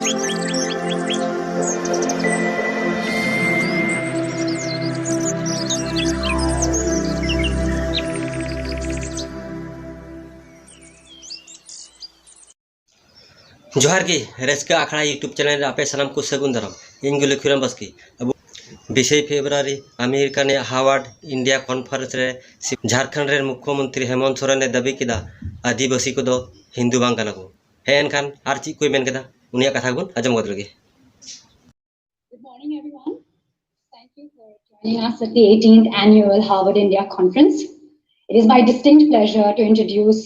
जोहार की रस्का आखड़ा YouTube channel आपे सलाम को सगुन दरम इन गुले खुरम बसकी अब 20 फेब्रुआरी अमेरिका ने हार्वर्ड इंडिया कॉन्फ्रेंस रे झारखंड रे मुख्यमंत्री हेमंत सोरेन ने दाबी किदा आदिवासी को दो हिंदू बांग कना को हे एनखान आर ची कोई मेन केदा उनिया कथा गुन आजम गद लगे। Good morning, everyone. Thank you for joining us at the 18th annual Harvard India Conference. It is my distinct pleasure to introduce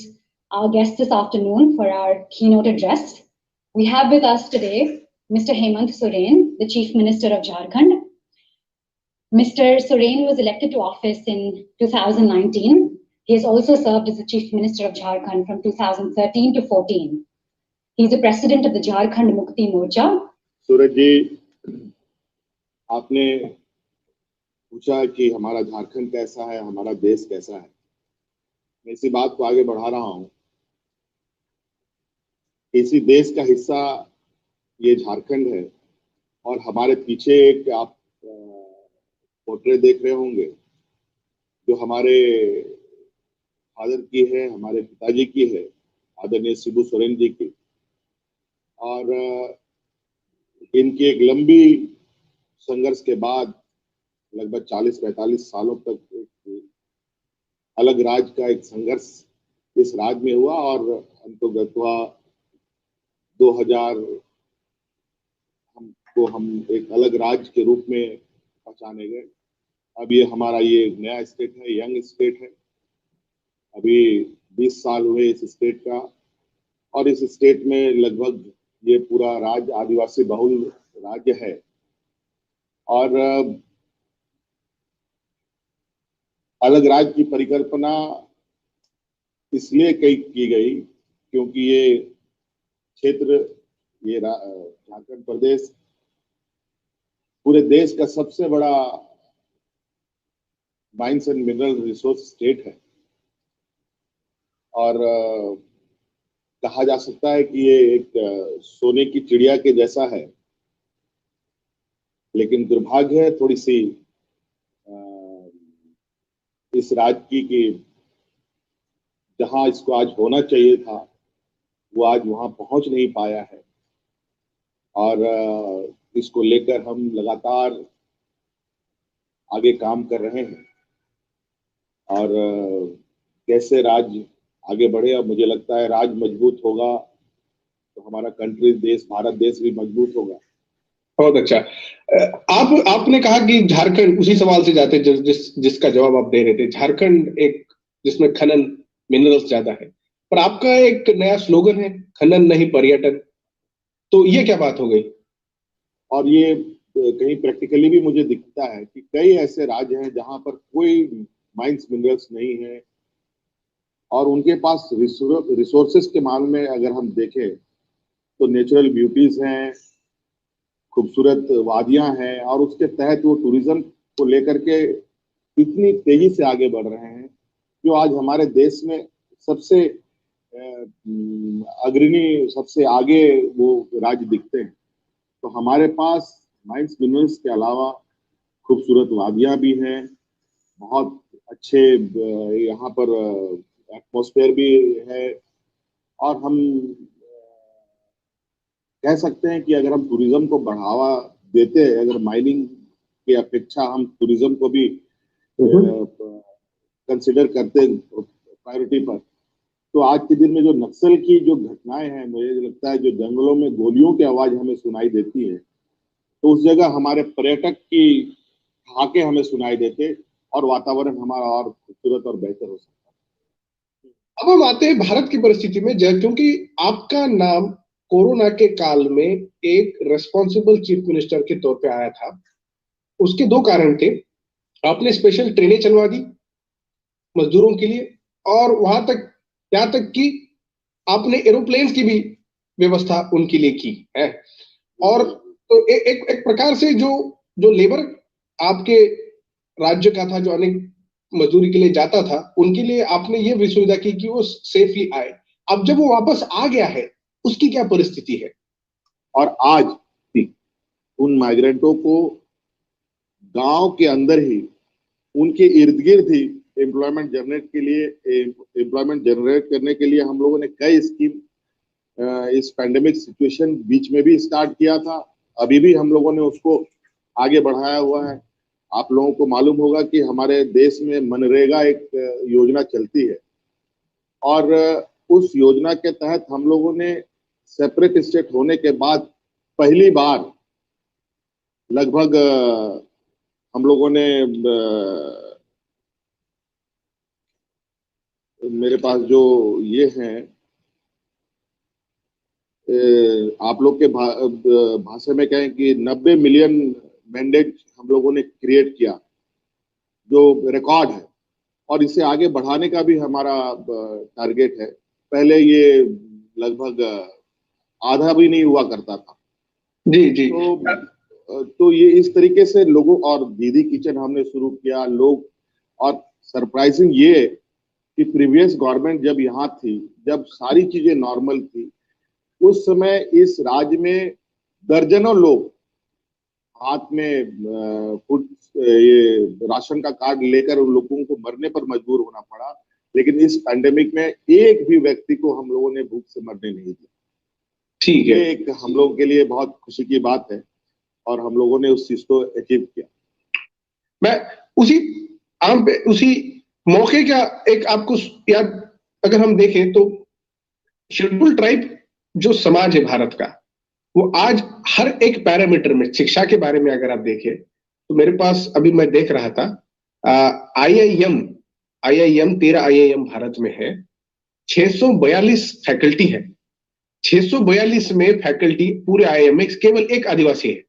our guest this afternoon for our keynote address. We have with us today Mr. Hemant Soren, the Chief Minister of Jharkhand. Mr. Soren was elected to office in 2019. He has also served as the Chief Minister of Jharkhand from 2013 to 14. He is the President of the Jharkhand Mukti Morcha. सूरज जी, आपने पूछा कि हमारा झारखंड कैसा है, हमारा देश कैसा है। मैं इसी बात को आगे बढ़ा रहा हूँ। इसी देश का हिस्सा ये झारखंड है और हमारे पीछे एक आप पोर्ट्रेट देख रहे होंगे जो हमारे फादर की है, हमारे पिताजी की है, आदरणीय शिबू सोरेन जी की। और इनकी एक लंबी संघर्ष के बाद लगभग 40-45 सालों तक एक अलग राज्य का एक संघर्ष इस राज्य में हुआ और अंततः 2000 हम एक अलग राज्य के रूप में पहचाने गए। अब ये हमारा ये नया स्टेट है, यंग स्टेट है। अभी 20 साल हुए इस स्टेट का और इस स्टेट में लगभग ये पूरा राज्य आदिवासी बहुल राज्य है। और अलग राज्य की परिकल्पना इसलिए की गई क्योंकि ये क्षेत्र, ये झारखंड प्रदेश पूरे देश का सबसे बड़ा mines and mineral resource state है। और कहा जा सकता है कि ये एक सोने की चिड़िया के जैसा है, लेकिन दुर्भाग्य है थोड़ी सी इस राज्य की कि जहां इसको आज होना चाहिए था वो आज वहां पहुंच नहीं पाया है। और इसको लेकर हम लगातार आगे काम कर रहे हैं और कैसे राज्य आगे बढ़े। और मुझे लगता है राज्य मजबूत होगा तो हमारा कंट्री देश, भारत देश भी मजबूत होगा। बहुत अच्छा। आपने कहा कि झारखंड, उसी सवाल से जाते जिसका जवाब आप दे रहे थे, झारखंड एक जिसमें खनन मिनरल्स ज्यादा है, पर आपका एक नया स्लोगन है खनन नहीं पर्यटन, तो ये क्या बात हो गई? और ये कहीं प्रैक्टिकली भी मुझे दिखता है कि कई ऐसे राज्य हैं जहां पर कोई माइंस मिनरल्स नहीं है और उनके पास रिसोर्सेस के मामले में अगर हम देखें तो नेचुरल ब्यूटीज हैं, खूबसूरत वादियां हैं और उसके तहत वो टूरिज्म को लेकर के इतनी तेजी से आगे बढ़ रहे हैं जो आज हमारे देश में सबसे अग्रणी, सबसे आगे वो राज्य दिखते हैं। तो हमारे पास माइंस मिनरल्स के अलावा खूबसूरत वादियां भी हैं, बहुत अच्छे यहाँ पर एटमॉस्फेयर भी है और हम कह सकते हैं कि अगर हम टूरिज्म को बढ़ावा देते हैं, अगर माइनिंग की अपेक्षा हम टूरिज्म को भी कंसिडर करते हैं प्रायोरिटी पर, तो आज के दिन में जो नक्सल की जो घटनाएं हैं, मुझे लगता है जो जंगलों में गोलियों की आवाज हमें सुनाई देती है, तो उस जगह हमारे पर्यटक की हाके हमें सुनाई देते और वातावरण हमारा और खूबसूरत और बेहतर हो सकता है। अब हम आते हैं भारत की परिस्थिति में, क्योंकि आपका नाम कोरोना के काल में एक रेस्पॉन्सिबल चीफ मिनिस्टर के तौर पे आया था। उसके दो कारण थे। आपने स्पेशल ट्रेनें चलवा दी मजदूरों के लिए और वहां तक, यहाँ तक कि आपने एरोप्लेन की भी व्यवस्था उनके लिए की है। और तो एक प्रकार से जो लेबर आपके राज्य का था, जो अनेक मजदूरी के लिए जाता था, उनके लिए आपने ये भी सुविधा की कि वो सेफली आए। अब जब वो वापस आ गया है, उसकी क्या परिस्थिति है? और आज भी उन माइग्रेंटों को गांव के अंदर ही, उनके इर्द गिर्द ही एम्प्लॉयमेंट जनरेट करने के लिए हम लोगों ने कई स्कीम इस पैंडेमिक सिचुएशन बीच में भी स्टार्ट किया था। अभी भी हम लोगों ने उसको आगे बढ़ाया हुआ है। आप लोगों को मालूम होगा कि हमारे देश में मनरेगा एक योजना चलती है और उस योजना के तहत हम लोगों ने सेपरेट स्टेट होने के बाद पहली बार लगभग हम लोगों ने मेरे पास जो ये हैं आप लोग के भाषा में कहें कि 90 मिलियन मैंडेट हम लोगों ने क्रिएट किया, जो रिकॉर्ड है, और इसे आगे बढ़ाने का भी हमारा टारगेट है। पहले ये लगभग आधा भी नहीं हुआ करता था। जी जी। तो ये इस तरीके से लोगों, और दीदी किचन हमने शुरू किया लोग, और सरप्राइजिंग ये कि प्रीवियस गवर्नमेंट जब यहाँ थी, जब सारी चीजें नॉर्मल थी, उस समय इस राज्य में दर्जनों लोग हाथ में फूड ये राशन का कार्ड लेकर उन लोगों को मरने पर मजबूर होना पड़ा। लेकिन इस पैंडेमिक में एक भी व्यक्ति को हम लोगों ने भूख से मरने नहीं दिया। ठीक है, ये एक हम लोगों के लिए बहुत खुशी की बात है और हम लोगों ने उस चीज को अचीव किया। मैं उसी मौके का एक आपको याद, अगर हम देखें तो शेड्यूल ट्राइब जो समाज है भारत का, वो आज हर एक पैरामीटर में, शिक्षा के बारे में अगर आप देखें तो मेरे पास अभी मैं देख रहा था आईआईएम 13 आईआईएम भारत में है, 642 फैकल्टी है। 642 में फैकल्टी पूरे आईआईएम में केवल एक आदिवासी है।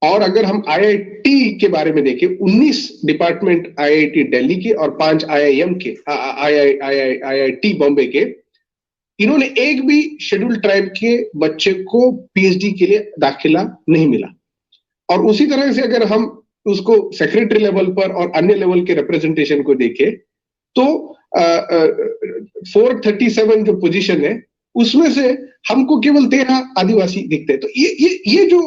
और अगर हम आईआईटी के बारे में देखें, 19 डिपार्टमेंट आईआईटी दिल्ली के और 5 आईआईएम के, आईआईटी बॉम्बे के, इन्होंने एक भी शेड्यूल ट्राइब के बच्चे को पीएचडी के लिए दाखिला नहीं मिला। और उसी तरह से अगर हम उसको सेक्रेटरी लेवल पर और अन्य लेवल के रिप्रेजेंटेशन को देखें तो 437 जो पोजीशन है उसमें से हमको केवल 13 आदिवासी दिखते हैं। तो ये जो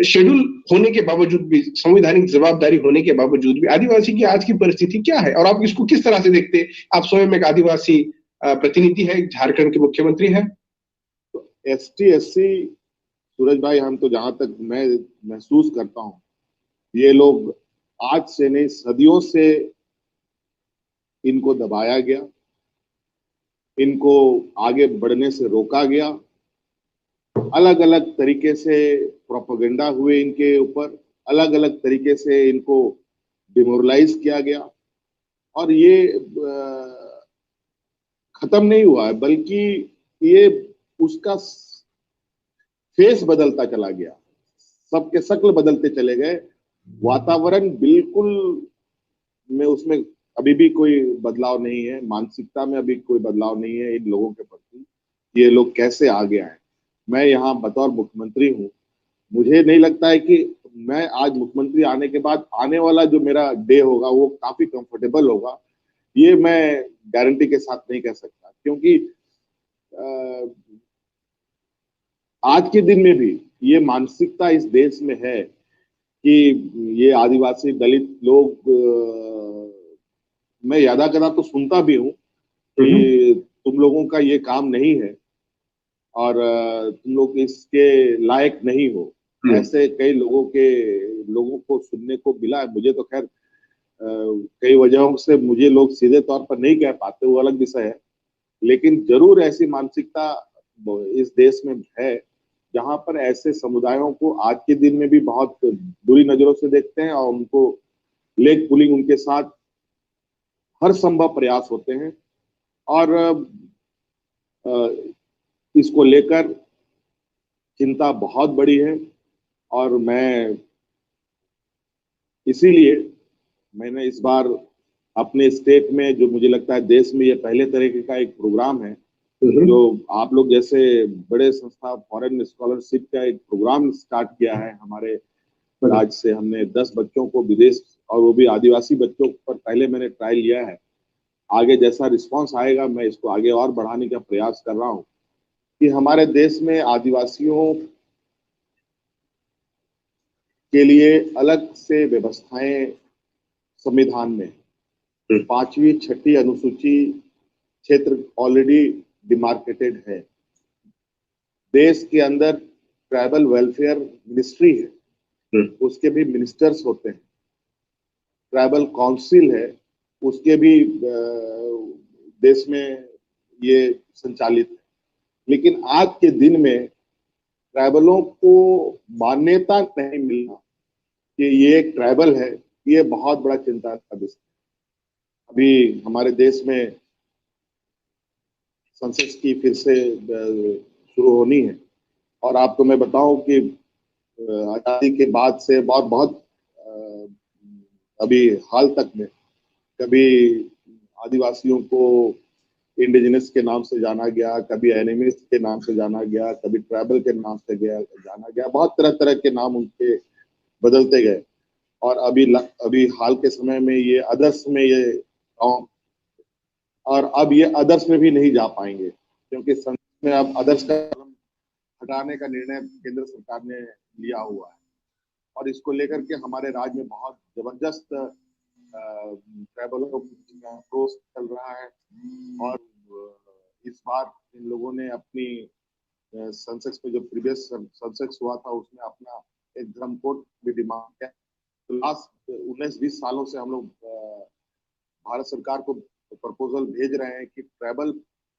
शेड्यूल होने के बावजूद भी, संवैधानिक जवाबदारी होने के बावजूद भी आदिवासी की आज की परिस्थिति क्या है और आप इसको किस तरह से देखते हैं? आप स्वयं एक आदिवासी प्रतिनिधि है, झारखंड के मुख्यमंत्री है। तो एसटी एससी सूरज भाई, हम तो जहां तक मैं महसूस करता हूं, ये लोग आज से नहीं सदियों से इनको दबाया गया, इनको आगे बढ़ने से रोका गया, अलग अलग तरीके से प्रोपेगेंडा हुए इनके ऊपर, अलग अलग तरीके से इनको डिमोरलाइज किया गया और ये खत्म नहीं हुआ है, बल्कि ये उसका फेस बदलता चला गया, सबके शक्ल बदलते चले गए। वातावरण बिल्कुल में उसमें अभी भी कोई बदलाव नहीं है, मानसिकता में अभी कोई बदलाव नहीं है इन लोगों के प्रति। ये लोग कैसे आगे आए? मैं यहाँ बतौर मुख्यमंत्री हूँ, मुझे नहीं लगता है कि मैं आज मुख्यमंत्री आने के बाद आने वाला जो मेरा डे होगा वो काफी कंफर्टेबल होगा, ये मैं गारंटी के साथ नहीं कह सकता। क्योंकि आज के दिन में भी ये मानसिकता इस देश में है कि ये आदिवासी दलित लोग, मैं ज्यादा कदा तो सुनता भी हूँ कि तुम लोगों का ये काम नहीं है और तुम लोग इसके लायक नहीं हो, ऐसे कई लोगों को सुनने को मिला है। मुझे तो खैर कई वजहों से मुझे लोग सीधे तौर पर नहीं कह पाते, वो अलग विषय है, लेकिन जरूर ऐसी मानसिकता इस देश में है जहां पर ऐसे समुदायों को आज के दिन में भी बहुत बुरी नजरों से देखते हैं और उनको लेग पुलिंग, उनके साथ हर संभव प्रयास होते हैं। और इसको लेकर चिंता बहुत बड़ी है और मैं इसीलिए मैंने इस बार अपने स्टेट में, जो मुझे लगता है देश में ये पहले तरीके का एक प्रोग्राम है, जो आप लोग जैसे बड़े संस्था फॉरेन स्कॉलरशिप का एक प्रोग्राम स्टार्ट किया है हमारे राज्य से। हमने 10 बच्चों को विदेश, और वो भी आदिवासी बच्चों पर पहले मैंने ट्रायल लिया है। आगे जैसा रिस्पांस आएगा मैं इसको आगे और बढ़ाने का प्रयास कर रहा हूँ। कि हमारे देश में आदिवासियों के लिए अलग से व्यवस्थाएं संविधान में 5वीं 6ठी अनुसूची क्षेत्र ऑलरेडी डिमार्केटेड है। देश के अंदर ट्राइबल वेलफेयर मिनिस्ट्री है, उसके भी मिनिस्टर्स होते हैं। ट्राइबल काउंसिल है, उसके भी देश में ये संचालित है। लेकिन आज के दिन में ट्राइबलों को मान्यता नहीं मिलना कि ये एक ट्राइबल है, ये बहुत बड़ा चिंता का विषय है। अभी हमारे देश में संसद की फिर से शुरू होनी है, और आपको मैं बताऊं कि आजादी के बाद से बहुत अभी हाल तक में कभी आदिवासियों को इंडिजिनस के नाम से जाना गया, कभी एनिमिस्ट के नाम से जाना गया, कभी ट्राइबल के नाम से जाना गया, बहुत तरह तरह के नाम उनके बदलते गए। और अभी हाल के समय में ये अदर्स में ये, और अब ये अदर्स में भी नहीं जा पाएंगे, क्योंकि संसद में अब अदर्स का हटाने का निर्णय केंद्र सरकार ने लिया हुआ है। और इसको लेकर के हमारे राज्य में बहुत जबरदस्त ट्राइबलों का अप्रोच चल रहा है। और इस बार इन लोगों ने अपनी सेंसेक्स में, जो प्रीवियस सेंसेक्स हुआ था, उसमें अपना एक धर्म कोड भी डिमांड किया। तो लास्ट 19-20 सालों से हम लोग भारत सरकार को प्रपोजल भेज रहे हैं कि ट्राइबल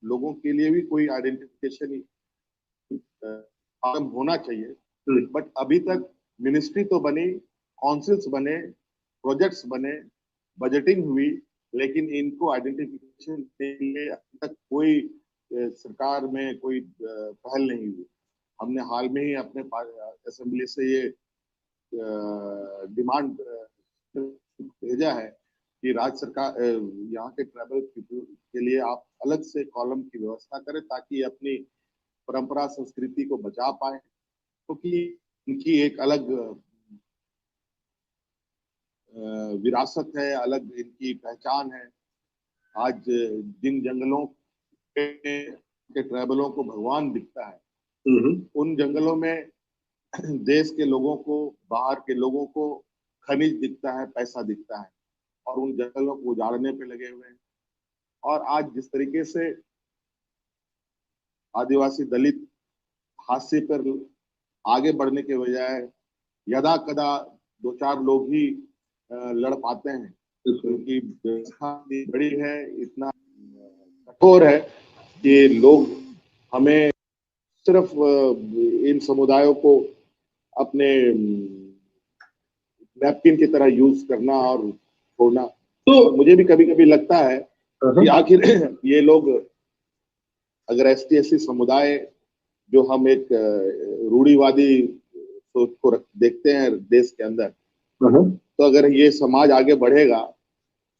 लोगों के लिए भी कोई आइडेंटिफिकेशन होना चाहिए। बट अभी तक मिनिस्ट्री तो बनी, काउंसिल्स बने, प्रोजेक्ट्स बने, बजटिंग हुई, लेकिन इनको आइडेंटिफिकेशन के लिए अभी तक कोई सरकार में कोई पहल नहीं हुई। हमने हाल में ही अपने असेंबली से ये डिमांड भेजा है कि राज्य सरकार यहाँ के ट्राइबल पीपल के लिए आप अलग से कॉलम की व्यवस्था करें, ताकि अपनी परंपरा संस्कृति को बचा पाए, क्योंकि इनकी एक अलग विरासत है, अलग इनकी पहचान है। आज जिन जंगलों के ट्राइबलों को भगवान दिखता है, उन जंगलों में देश के लोगों को, बाहर के लोगों को खनिज दिखता है, पैसा दिखता है, और उन जंगलों को उजाड़ने पे लगे हुए हैं। और आज जिस तरीके से आदिवासी दलित हाशिए पर आगे बढ़ने के बजाय यदा कदा 2-4 लोग ही लड़ पाते हैं, क्योंकि व्यवस्था बड़ी है, इतना कठोर है कि लोग हमें सिर्फ इन समुदायों को अपने नैपकिन की तरह यूज करना और छोड़ना। तो मुझे भी कभी कभी लगता है कि आखिर ये लोग, अगर ST/SC समुदाय, जो हम एक रूढ़िवादी सोच को देखते हैं देश के अंदर, तो अगर ये समाज आगे बढ़ेगा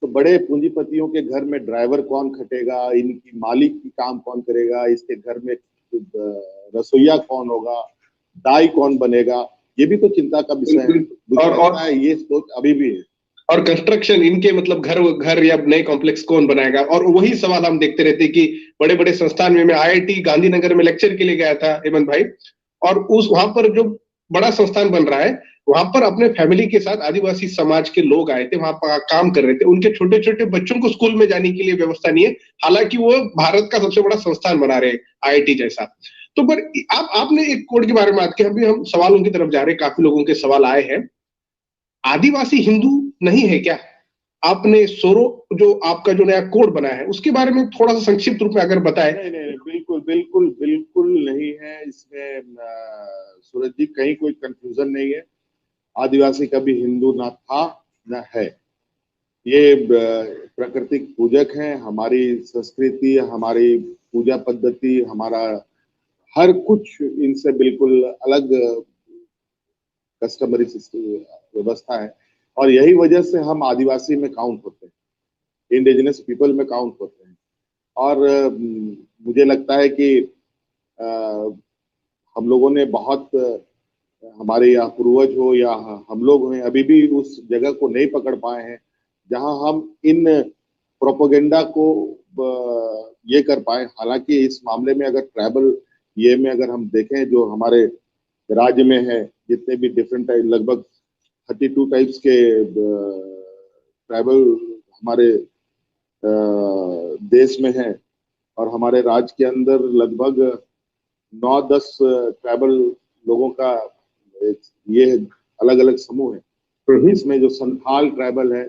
तो बड़े पूंजीपतियों के घर में ड्राइवर कौन खटेगा, इनकी मालिक की काम कौन करेगा, इसके घर में रसोईया कौन होगा, दाई कौन बनेगा, ये भी तो चिंता का विषय है। और ये सोच अभी भी है। और कंस्ट्रक्शन, इनके मतलब घर या नए कॉम्प्लेक्स कौन बनाएगा। और वही सवाल हम देखते रहते कि बड़े बड़े संस्थान में, मैं IIT गांधीनगर में लेक्चर के लिए गया था हेमंत भाई, और वहां पर जो बड़ा संस्थान बन रहा है, वहां पर अपने फैमिली के साथ आदिवासी समाज के लोग आए थे, वहां पर काम कर रहे थे। उनके छोटे छोटे बच्चों को स्कूल में जाने के लिए व्यवस्था नहीं है, हालांकि वो भारत का सबसे बड़ा संस्थान बना रहे IIT जैसा। तो पर आपने एक कोड के बारे में बात की, अभी हम सवालों की तरफ जा रहे हैं, काफी लोगों के सवाल आए हैं। आदिवासी हिंदू नहीं है क्या? आपने सोरो, जो आपका जो नया कोड बना है, उसके बारे में थोड़ा सा संक्षिप्त रूप में अगर बताएं। नहीं, बिल्कुल नहीं है इसमें सूरज जी, कहीं कोई कंफ्यूजन नहीं है। आदिवासी कभी हिंदू ना था न है। ये प्राकृतिक पूजक हैं। हमारी संस्कृति, हमारी पूजा पद्धति, हमारा हर कुछ इनसे बिल्कुल अलग कस्टमरी व्यवस्था है, और यही वजह से हम आदिवासी में काउंट होते हैं, इंडिजिनस पीपल में काउंट होते हैं। और मुझे लगता है कि हम लोगों ने बहुत, हमारे यहाँ पूर्वज हो या हम लोग हैं, अभी भी उस जगह को नहीं पकड़ पाए हैं जहां हम इन प्रोपेगेंडा को ये कर पाए। हालांकि इस मामले में अगर ट्राइबल ये में अगर हम देखें जो हमारे राज्य में है, जितने भी डिफरेंट टाइप, लगभग 32 टाइप्स के ट्राइबल हमारे देश में है, और हमारे राज्य के अंदर लगभग 9-10 ट्राइबल लोगों का ये अलग अलग समूह है। इसमें जो संथाल ट्राइबल है,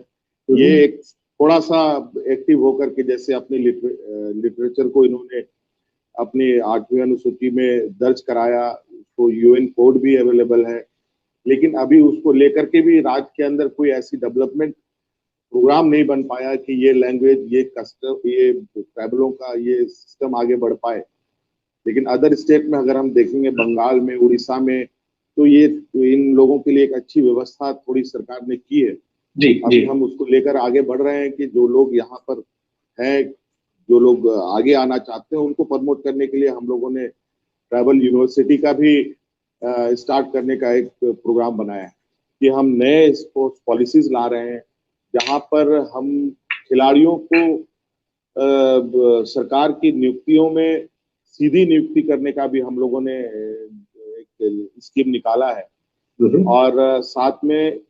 ये एक थोड़ा सा एक्टिव होकर के, जैसे अपने लिटरेचर को इन्होंने अपनी 8वीं अनुसूची में दर्ज कराया, उसको यूएन कोड भी अवेलेबल है, लेकिन अभी उसको लेकर के भी राज्य के अंदर कोई ऐसी डेवलपमेंट प्रोग्राम नहीं बन पाया कि ये लैंग्वेज, ये कस्टम, ये ट्राइबलों का ये सिस्टम आगे बढ़ पाए। लेकिन अदर स्टेट में अगर हम देखेंगे, बंगाल में, उड़ीसा में, तो ये इन लोगों के लिए एक अच्छी व्यवस्था थोड़ी सरकार ने की है। जी अभी जी हम उसको लेकर आगे बढ़ रहे हैं कि जो लोग यहाँ पर हैं, जो लोग आगे आना चाहते हैं, उनको प्रमोट करने के लिए हम लोगों ने ट्राइबल यूनिवर्सिटी का भी स्टार्ट करने का एक प्रोग्राम बनाया है कि हम नए स्पोर्ट्स पॉलिसीज ला रहे हैं, जहाँ पर हम खिलाड़ियों को सरकार की नियुक्तियों में सीधी नियुक्ति करने का भी हम लोगों ने एक स्कीम निकाला है। और साथ में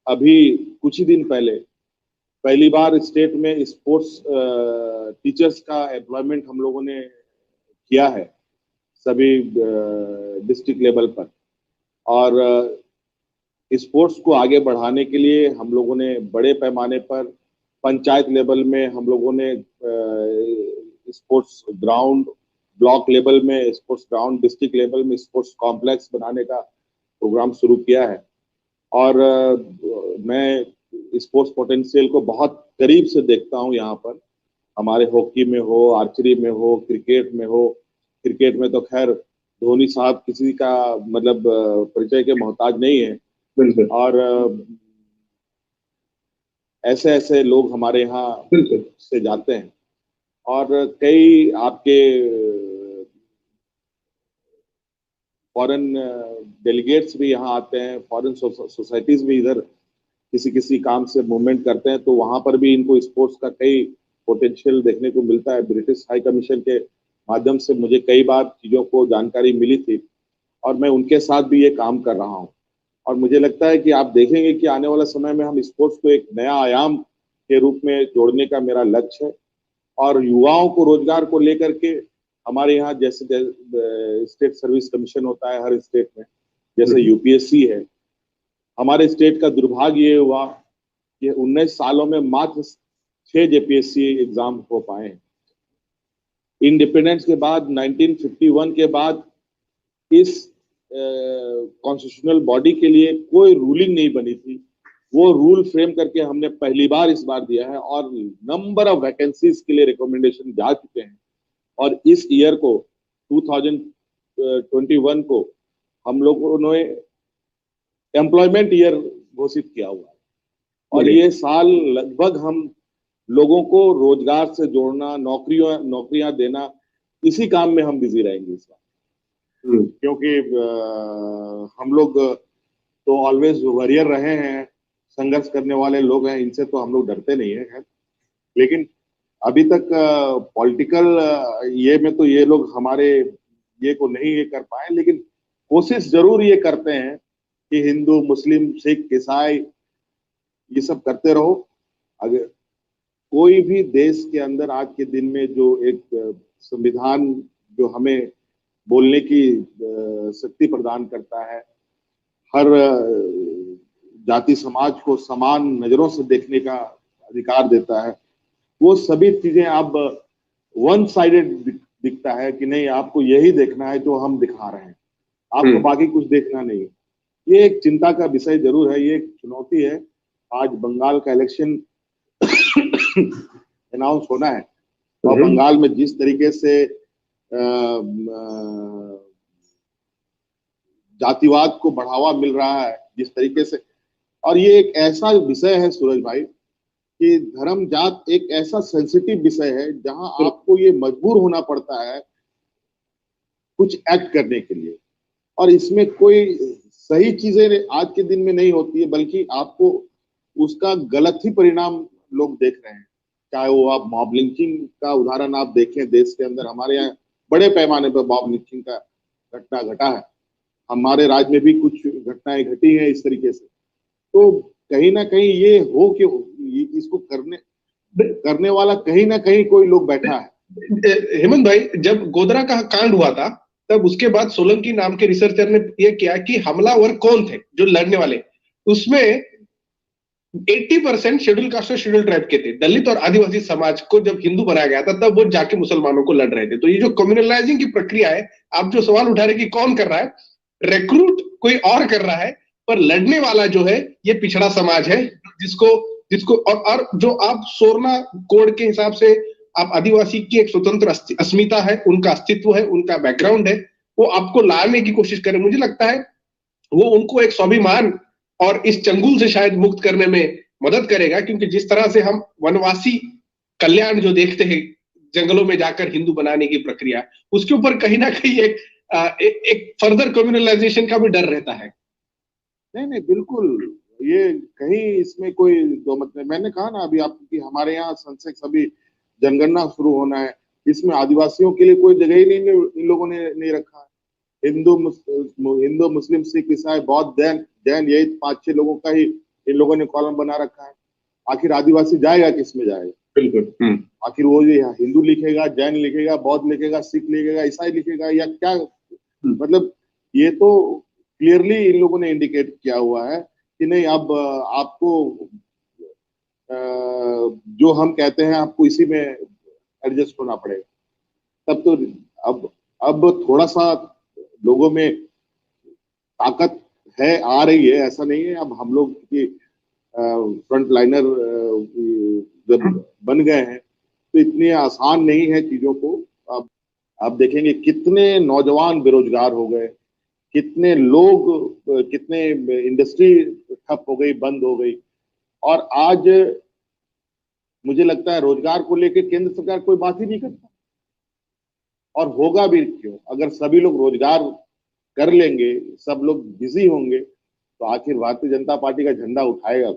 अभी कुछ ही दिन पहले पहली बार स्टेट में स्पोर्ट्स टीचर्स का एम्प्लॉयमेंट हम लोगों ने किया है सभी डिस्ट्रिक्ट लेवल पर। और स्पोर्ट्स को आगे बढ़ाने के लिए हम लोगों ने बड़े पैमाने पर पंचायत लेवल में हम लोगों ने स्पोर्ट्स ग्राउंड, ब्लॉक लेवल में स्पोर्ट्स ग्राउंड, डिस्ट्रिक्ट लेवल में स्पोर्ट्स कॉम्प्लेक्स बनाने का प्रोग्राम शुरू किया है। और मैं स्पोर्ट्स पोटेंशियल को बहुत करीब से देखता हूँ यहाँ पर, हमारे हॉकी में हो, आर्चरी में हो, क्रिकेट में हो। क्रिकेट में तो खैर धोनी साहब किसी का मतलब परिचय के मोहताज नहीं है। बिल्कुल। और ऐसे ऐसे लोग हमारे यहाँ से जाते हैं, और कई आपके फॉरेन डेलीगेट्स भी यहाँ आते हैं, फॉरेन सोसाइटीज भी इधर किसी किसी काम से मूवमेंट करते हैं, तो वहाँ पर भी इनको स्पोर्ट्स का कई पोटेंशियल देखने को मिलता है। ब्रिटिश हाई कमीशन के माध्यम से मुझे कई बार चीज़ों को जानकारी मिली थी, और मैं उनके साथ भी ये काम कर रहा हूँ। और मुझे लगता है कि आप देखेंगे कि आने वाले समय में हम स्पोर्ट्स को एक नया आयाम के रूप में जोड़ने का मेरा लक्ष्य है। और युवाओं को रोजगार को लेकर के हमारे यहाँ जैसे स्टेट सर्विस कमीशन होता है हर स्टेट में, जैसे यूपीएससी है, हमारे स्टेट का दुर्भाग्य ये हुआ कि 19 सालों में मात्र 6 जेपीएससी एग्जाम हो पाए हैं। इंडिपेंडेंस के बाद 1951 के बाद इस कॉन्स्टिट्यूशनल बॉडी के लिए कोई रूलिंग नहीं बनी थी। वो रूल फ्रेम करके हमने पहली बार इस बार दिया है, और नंबर ऑफ वैकेंसीज के लिए रिकमेंडेशन जा चुके हैं। और इस ईयर को 2021 को हम लोगों ने एम्प्लॉयमेंट ईयर घोषित किया हुआ है, और ये साल लगभग हम लोगों को रोजगार से जोड़ना, नौकरियां देना, इसी काम में हम बिजी रहेंगे इस बार। क्योंकि हम लोग तो ऑलवेज वॉरियर रहे हैं, संघर्ष करने वाले लोग हैं, इनसे तो हम लोग डरते नहीं है। लेकिन अभी तक पॉलिटिकल ये में तो ये लोग हमारे ये को नहीं ये कर पाए, लेकिन कोशिश जरूर ये करते हैं कि हिंदू, मुस्लिम, सिख, ईसाई ये सब करते रहो। अगर कोई भी देश के अंदर आज के दिन में जो एक संविधान जो हमें बोलने की शक्ति प्रदान करता है, हर जाति समाज को समान नजरों से देखने का अधिकार देता है, वो सभी चीजें अब वन साइडेड दिखता है कि नहीं, आपको यही देखना है जो हम दिखा रहे हैं, आपको बाकी कुछ देखना नहीं है। ये एक चिंता का विषय जरूर है, ये एक चुनौती है। आज बंगाल का इलेक्शन अनाउंस होना है, और बंगाल में जिस तरीके से जातिवाद को बढ़ावा मिल रहा है, जिस तरीके से, और ये एक ऐसा विषय है सूरज भाई कि धर्म जात एक ऐसा सेंसिटिव विषय है जहां आपको ये मजबूर होना पड़ता है कुछ एक्ट करने के लिए, और इसमें कोई सही चीजें आज के दिन में नहीं होती है, बल्कि आपको उसका गलत ही परिणाम लोग देख रहे हैं। चाहे वो आप मॉब लिंचिंग का उदाहरण आप देखें, देश के अंदर हमारे यहाँ बड़े पैमाने पर मॉब लिंचिंग का घटना घटा है। हमारे राज्य में भी कुछ घटनाएं घटी हैं इस तरीके से। तो कहीं ना कहीं ये हो कि इसको करने वाला कहीं ना कहीं कोई लोग बैठा है। हेमंत भाई, जब गोधरा का कांड हुआ था तब उसके बाद सोलंकी नाम के रिसर्चर ने यह किया कि हमलावर कौन थे जो लड़ने वाले, उसमें 80% शेड्यूल कास्ट और शेड्यूल ट्राइब के थे। दलित और आदिवासी समाज को जब हिंदू बनाया गया था तब वो जाके मुसलमानों को लड़ रहे थे। तो ये जो कम्युनलाइजिंग की प्रक्रिया है, आप जो सवाल उठा रहे कि कौन कर रहा है, रिक्रूट कोई और कर रहा है, पर लड़ने वाला जो है ये पिछड़ा समाज है, जिसको और जो आप सोरना कोड के हिसाब से आप आदिवासी की एक स्वतंत्र अस्मिता है, उनका अस्तित्व है, उनका बैकग्राउंड है, वो आपको लाने की कोशिश करे। मुझे लगता है वो उनको एक स्वाभिमान और इस चंगुल से शायद मुक्त करने में मदद करेगा, क्योंकि जिस तरह से हम वनवासी कल्याण जो देखते हैं जंगलों में जाकर हिंदू बनाने की प्रक्रिया, उसके ऊपर कहीं ना कहीं एक फर्दर कम्युनलाइजेशन का भी डर रहता है। नहीं बिल्कुल, ये कहीं इसमें कोई दो मत नहीं। मैंने कहा ना अभी आपको कि हमारे यहाँ सेंसेक्स अभी जनगणना शुरू होना है, इसमें आदिवासियों के लिए कोई जगह ही नहीं इन लोगों ने नहीं रखा है। हिंदू मुस्लिम सिख ईसाई बौद्ध जैन यही 5-6 लोगों का ही इन लोगों ने कॉलम बना रखा है। आखिर आदिवासी जाएगा किस में जाएगा? बिल्कुल। आखिर वो हिंदू लिखेगा, जैन लिखेगा, बौद्ध लिखेगा, सिख लिखेगा, ईसाई लिखेगा, या क्या? मतलब ये तो क्लियरली इन लोगों ने इंडिकेट किया हुआ है कि नहीं, अब आपको जो हम कहते हैं आपको इसी में एडजस्ट होना पड़ेगा। तब तो अब थोड़ा सा लोगों में ताकत है, आ रही है, ऐसा नहीं है। अब हम लोग की फ्रंट लाइनर जब बन गए हैं तो इतनी आसान नहीं है चीजों को। अब आप देखेंगे कितने नौजवान बेरोजगार हो गए, कितने लोग, कितने इंडस्ट्री ठप हो गई, बंद हो गई। और आज मुझे लगता है रोजगार को लेकर केंद्र सरकार कोई बात ही नहीं करता, और होगा भी क्यों? अगर सभी लोग रोजगार कर लेंगे, सब लोग बिजी होंगे, तो आखिर भारतीय जनता पार्टी का झंडा उठाएगा।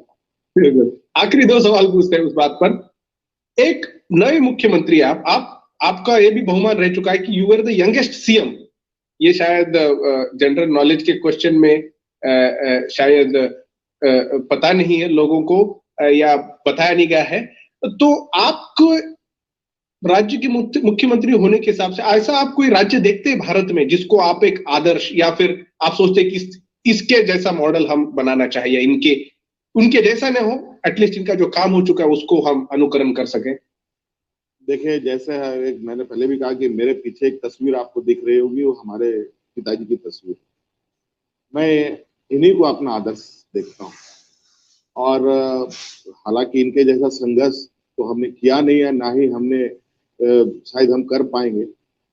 आखिरी 2 सवाल पूछते हैं उस बात पर। एक नए मुख्यमंत्री आपका ये भी बहुमान रह चुका है कि you are the youngest CM. ये शायद जनरल नॉलेज के क्वेश्चन में शायद पता नहीं है लोगों को, या बताया नहीं गया है। तो आपको राज्य के मुख्यमंत्री होने के हिसाब से ऐसा आप कोई राज्य देखते हैं भारत में जिसको आप एक आदर्श, या फिर आप सोचते हैं कि इसके जैसा मॉडल हम बनाना चाहिए, उनके जैसा न हो, एटलीस्ट इनका जो काम हो चुका है उसको हम अनुकरण कर सकें? देखिए, जैसे एक मैंने पहले भी कहा कि मेरे पीछे एक तस्वीर आपको दिख रही होगी, वो हमारे पिताजी की तस्वीर। मैं इन्हीं को अपना आदर्श देखता हूँ, और हालांकि इनके जैसा संघर्ष तो हमने किया नहीं है, ना ही हमने शायद हम कर पाएंगे,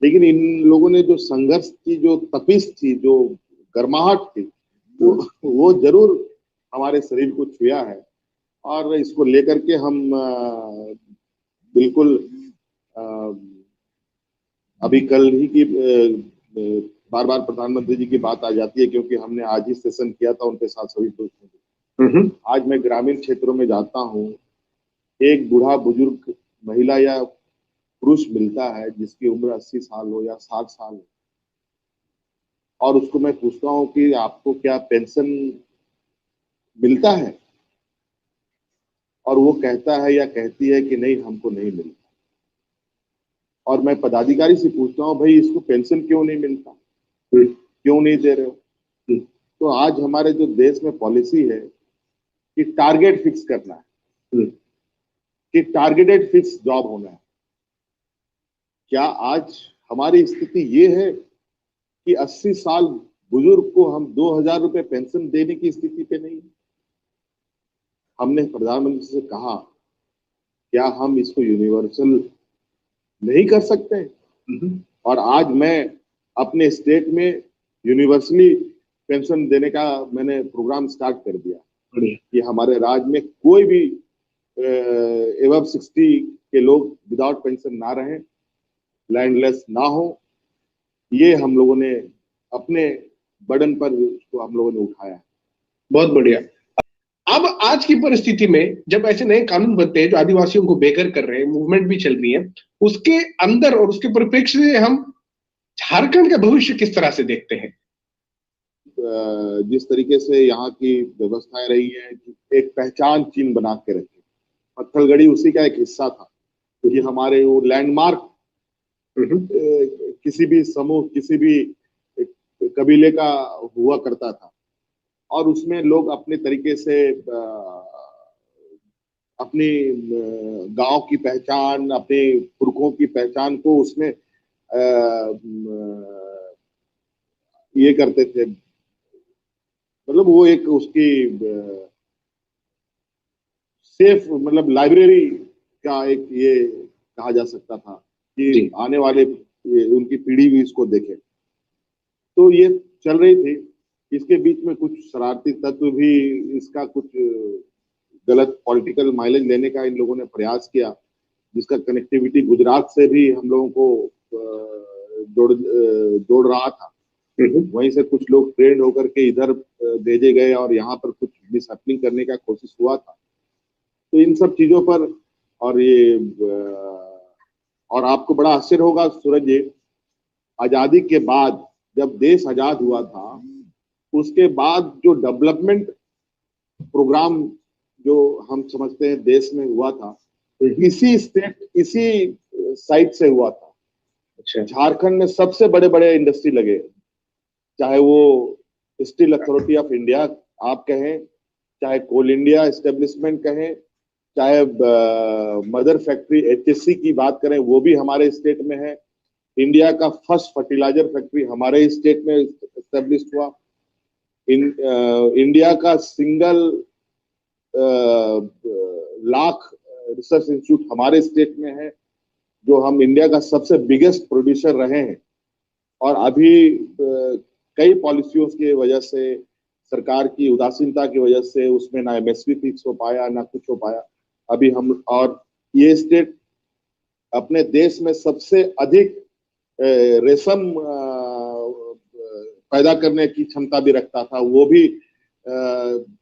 लेकिन इन लोगों ने जो संघर्ष की, जो तपिश थी, जो गर्माहट थी, वो जरूर हमारे शरीर को छुआ है। और इसको लेकर के हम बिल्कुल अभी कल ही की बार बार प्रधानमंत्री जी की बात आ जाती है, क्योंकि हमने आज ही सेशन किया था उनके साथ सभी दोस्तों। आज मैं ग्रामीण क्षेत्रों में जाता हूँ, एक बूढ़ा बुजुर्ग महिला या पुरुष मिलता है जिसकी उम्र 80 साल हो या 60 साल हो, और उसको मैं पूछता हूँ कि आपको क्या पेंशन मिलता है, और वो कहता है या कहती है कि नहीं, हमको नहीं मिलता। और मैं पदाधिकारी से पूछता हूँ, भाई इसको पेंशन क्यों नहीं मिलता, क्यों नहीं दे रहे हो? तो आज हमारे जो देश में पॉलिसी है कि टारगेट फिक्स करना है, कि टारगेटेड फिक्स जॉब होना है। क्या आज हमारी स्थिति ये है कि 80 साल बुजुर्ग को हम 2000 रुपए पेंशन देने की स्थिति पे नहीं? हमने प्रधानमंत्री से कहा, क्या हम इसको यूनिवर्सल नहीं कर सकते? और आज मैं अपने स्टेट में यूनिवर्सली पेंशन देने का मैंने प्रोग्राम स्टार्ट कर दिया कि हमारे राज्य में कोई भी एबव 60 के लोग विदाउट पेंशन ना रहें, लैंडलेस ना हो। ये हम लोगों ने अपने बर्डन पर उसको हम लोगों ने उठाया। बहुत बढ़िया। अब आज की परिस्थिति में जब ऐसे नए कानून बनते हैं जो आदिवासियों को बेघर कर रहे हैं, मूवमेंट भी चल रही है, उसके अंदर और उसके परिप्रेक्ष्य से हम झारखंड का भविष्य किस तरह से देखते हैं? जिस तरीके से यहाँ की व्यवस्थाएं रही है, एक पहचान चिन्ह बना के रखे। पत्थलगड़ी उसी का एक हिस्सा था, क्योंकि हमारे वो लैंडमार्क किसी भी समूह, किसी भी कबीले का हुआ करता था, और उसमें लोग अपने तरीके से अपनी गांव की पहचान, अपने पुरखों की पहचान को उसमें ये करते थे। मतलब वो एक उसकी सेफ, मतलब लाइब्रेरी का एक ये कहा जा सकता था कि आने वाले उनकी पीढ़ी भी इसको देखे। तो ये चल रही थी। इसके बीच में कुछ शरारती तत्व भी इसका कुछ गलत पॉलिटिकल माइलेज लेने का इन लोगों ने प्रयास किया, जिसका कनेक्टिविटी गुजरात से भी हम लोगों को जोड़ रहा था। वहीं से कुछ लोग ट्रेंड होकर के इधर भेजे गए और यहाँ पर कुछ मिसहैपनिंग करने का कोशिश हुआ था। तो इन सब चीजों पर, और आपको बड़ा आश्चर्य होगा सूरज जी, आजादी के बाद जब देश आजाद हुआ था, उसके बाद जो डेवलपमेंट प्रोग्राम जो हम समझते हैं देश में हुआ था, इसी साइट से हुआ था। अच्छा। झारखंड में सबसे बड़े बड़े इंडस्ट्री लगे, चाहे वो स्टील अथॉरिटी ऑफ इंडिया आप कहें, चाहे कोल इंडिया एस्टेब्लिशमेंट कहें, चाहे मदर फैक्ट्री HSC की बात करें, वो भी हमारे स्टेट में है। इंडिया का फर्स्ट फर्टिलाइजर फैक्ट्री हमारे स्टेट में एस्टेब्लिश हुआ। इंडिया का सिंगल लाख रिसर्च इंस्टीट्यूट हमारे स्टेट में है, जो हम इंडिया का सबसे बिगेस्ट प्रोड्यूसर रहे हैं। और अभी कई पॉलिसियों की वजह से, सरकार की उदासीनता की वजह से उसमें ना MSP फिक्स हो पाया, ना कुछ हो पाया। अभी हम, और ये स्टेट अपने देश में सबसे अधिक रेशम पैदा करने की क्षमता भी रखता था, वो भी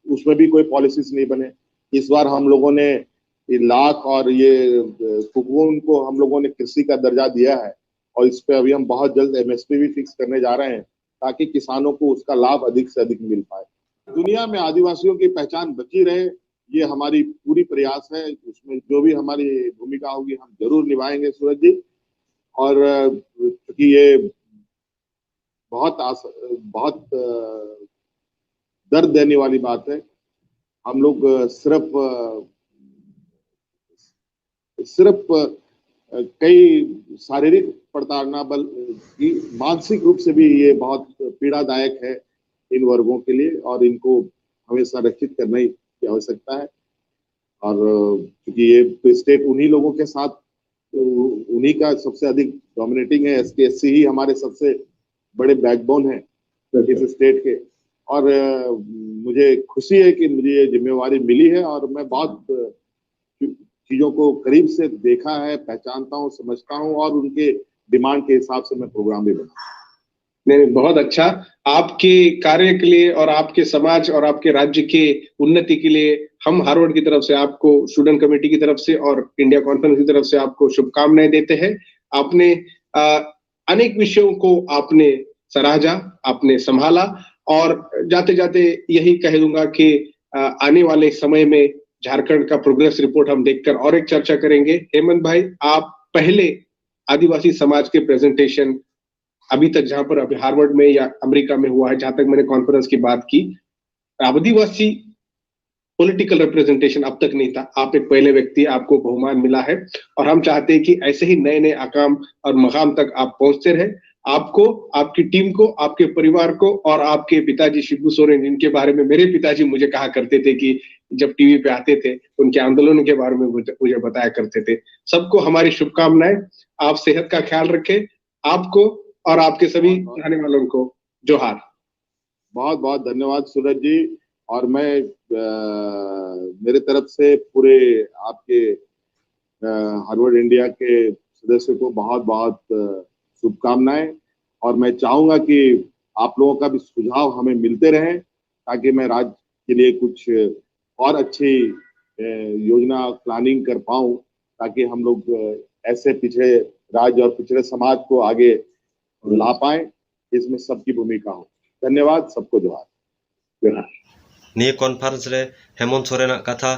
उसमें भी कोई पॉलिसीज नहीं बने। इस बार हम लोगों ने लाख और ये कुकून को हम लोगों ने कृषि का दर्जा दिया है, और इस पे अभी हम बहुत जल्द MSP भी फिक्स करने जा रहे हैं, ताकि किसानों को उसका लाभ अधिक से अधिक मिल पाए। दुनिया में आदिवासियों की पहचान बची रहे, ये हमारी पूरी प्रयास है। उसमें जो भी हमारी भूमिका होगी हम जरूर निभाएंगे सूरज जी। और क्योंकि ये बहुत दर्द देने वाली बात है। हम लोग सिर्फ कई शारीरिक प्रताड़ना बल्कि मानसिक रूप से भी ये बहुत पीड़ादायक है इन वर्गों के लिए, और इनको हमें संरक्षित करने की आवश्यकता है। और क्योंकि ये स्टेट उन्हीं लोगों के साथ, उन्हीं का सबसे अधिक डोमिनेटिंग है। ST/SC ही हमारे सबसे बड़े बैकबोन है इस स्टेट के। और मुझे खुशी है कि मुझे ये जिम्मेवारी मिली है, और मैं बहुत चीजों को करीब से देखा है, पहचानता हूँ, समझता हूँ, और उनके डिमांड के हिसाब से मैं प्रोग्राम भी बनाता हूँ। नहीं, बहुत अच्छा। आपके कार्य के लिए और आपके समाज और आपके राज्य के उन्नति के लिए हम हार्वर्ड की तरफ से आपको, स्टूडेंट कमेटी की तरफ से और इंडिया कॉन्फ्रेंस की तरफ से आपको शुभकामनाएं देते हैं। आपने अनेक विषयों को आपने सराहा, आपने संभाला, और जाते जाते यही कह दूंगा कि आने वाले समय में झारखंड का प्रोग्रेस रिपोर्ट हम देखकर और एक चर्चा करेंगे। हेमंत भाई, आप पहले आदिवासी समाज के प्रेजेंटेशन अभी तक, जहां पर अभी हार्वर्ड में या अमेरिका में हुआ है, जहां तक मैंने कॉन्फ्रेंस की बात की, आदिवासी पॉलिटिकल रिप्रेजेंटेशन अब तक नहीं था। आप एक पहले व्यक्ति, आपको बहुमान मिला है, और हम चाहते हैं कि ऐसे ही नए नए आकाम और मकाम तक आप पहुंचते रहे। आपको, आपकी टीम को, आपके परिवार को, और आपके पिताजी शिबू सोरेन, जिनके बारे में मेरे पिताजी मुझे कहा करते थे कि जब टीवी पे आते थे उनके आंदोलनों के बारे में मुझे बताया करते थे। सबको हमारी शुभकामनाएं। आप सेहत का ख्याल रखें। आपको और आपके सभी चाहने वालों को जोहार। बहुत बहुत धन्यवाद सूरज जी। और मैं मेरे तरफ से पूरे आपके हार्वर्ड इंडिया के सदस्यों को बहुत बहुत शुभकामनाएं। और मैं चाहूंगा कि आप लोगों का भी सुझाव हमें मिलते रहें, ताकि मैं राज्य के लिए कुछ और अच्छी योजना प्लानिंग कर पाऊं, ताकि हम लोग ऐसे पिछड़े राज्य और पिछड़े समाज को आगे और ला पाए, इसमें सबकी भूमिका हो। धन्यवाद, सबको जोहार। निये कॉन्फ्रेंस रे हेमंत सोरेन कथा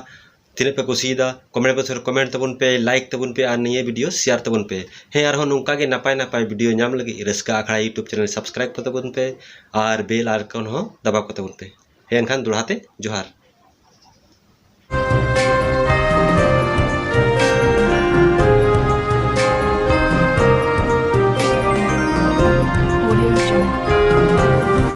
तीन पे कुसीदा कमेंट तबन पे लाइक तबन पे और निये वीडियो शेयर तबन पे हे और नौका के नपाय नपाय वीडियो नाम लगी रस्का आखड़ा यूट्यूब चैनल सब्सक्राइब को तबन पे और बेल आइकन हो दबा को तबन पे हे एनखान दुढ़ाते जोहार।